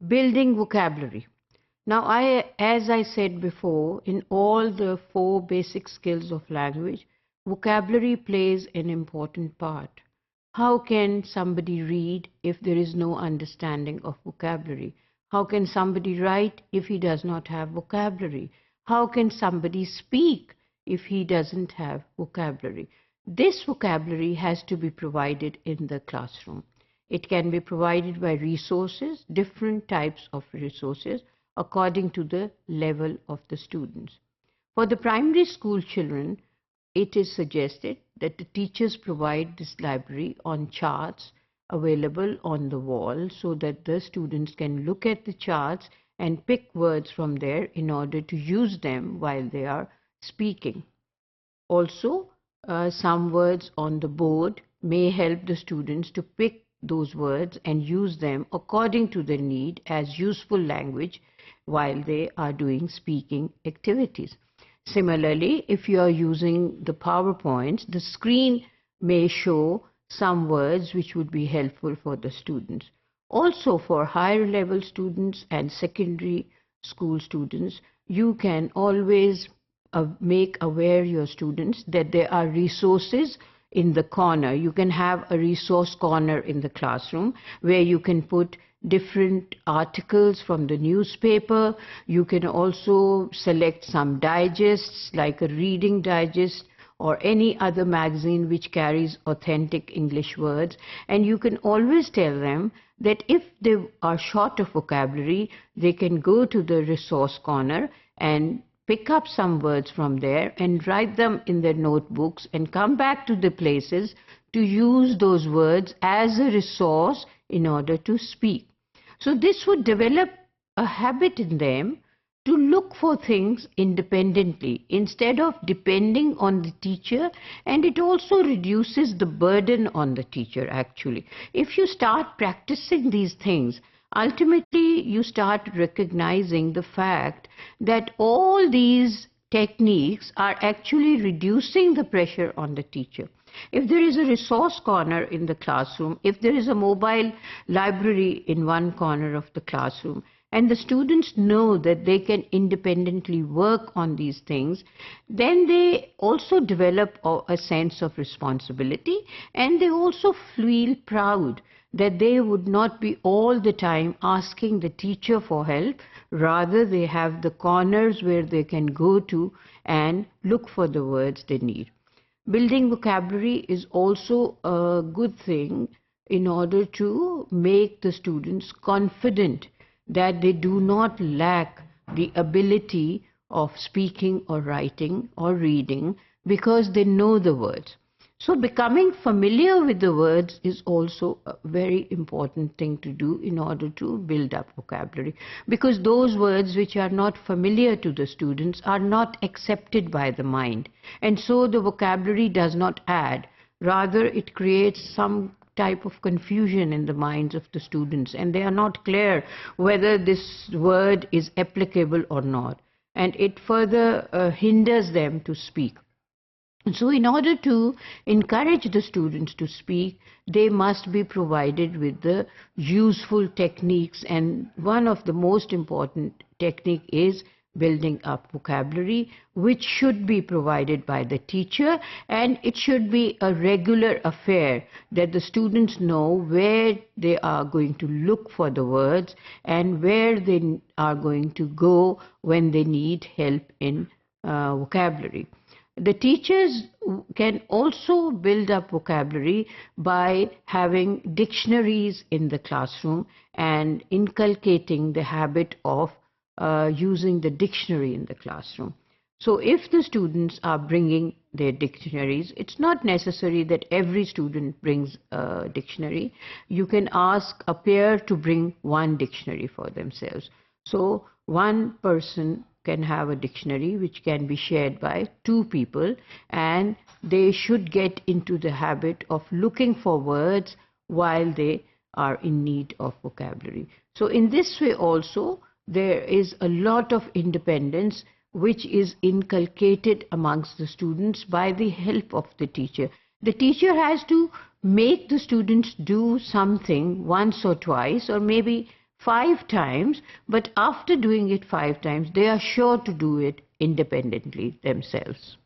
Building vocabulary. Now, as I said before, in all the 4 basic skills of language, vocabulary plays an important part. How can somebody read if there is no understanding of vocabulary? How can somebody write if he does not have vocabulary? How can somebody speak if he doesn't have vocabulary? This vocabulary has to be provided in the classroom. It can be provided by resources, different types of resources, according to the level of the students. For the primary school children, it is suggested that the teachers provide this library on charts available on the wall so that the students can look at the charts and pick words from there in order to use them while they are speaking. Also, some words on the board may help the students to pick those words and use them according to their need as useful language while they are doing speaking activities. Similarly, if you are using the PowerPoints, the screen may show some words which would be helpful for the students. Also, for higher level students and secondary school students, you can always make aware your students that there are resources in the corner. You can have a resource corner in the classroom where you can put different articles from the newspaper. You can also select some digests like a reading digest or any other magazine which carries authentic English words, and you can always tell them that if they are short of vocabulary, they can go to the resource corner and pick up some words from there and write them in their notebooks and come back to the places to use those words as a resource in order to speak. So this would develop a habit in them to look for things independently instead of depending on the teacher, and it also reduces the burden on the teacher actually. If you start practicing these things, ultimately you start recognizing the fact that all these techniques are actually reducing the pressure on the teacher. If there is a resource corner in the classroom, if there is a mobile library in one corner of the classroom, and the students know that they can independently work on these things, then they also develop a sense of responsibility, and they also feel proud that they would not be all the time asking the teacher for help. Rather, they have the corners where they can go to and look for the words they need. Building vocabulary is also a good thing in order to make the students confident that they do not lack the ability of speaking or writing or reading because they know the words. So becoming familiar with the words is also a very important thing to do in order to build up vocabulary, because those words which are not familiar to the students are not accepted by the mind, and so the vocabulary does not add. Rather, it creates some type of confusion in the minds of the students, and they are not clear whether this word is applicable or not, and it further hinders them to speak. So in order to encourage the students to speak, they must be provided with the useful techniques, and one of the most important technique is building up vocabulary, which should be provided by the teacher, and it should be a regular affair that the students know where they are going to look for the words and where they are going to go when they need help in vocabulary. The teachers can also build up vocabulary by having dictionaries in the classroom and inculcating the habit of using the dictionary in the classroom. So if the students are bringing their dictionaries, it's not necessary that every student brings a dictionary. You can ask a pair to bring one dictionary for themselves. So one person can have a dictionary which can be shared by 2 people, and they should get into the habit of looking for words while they are in need of vocabulary. So in this way also, there is a lot of independence which is inculcated amongst the students by the help of the teacher. The teacher has to make the students do something once or twice or maybe 5 times, but after doing it 5 times, they are sure to do it independently themselves.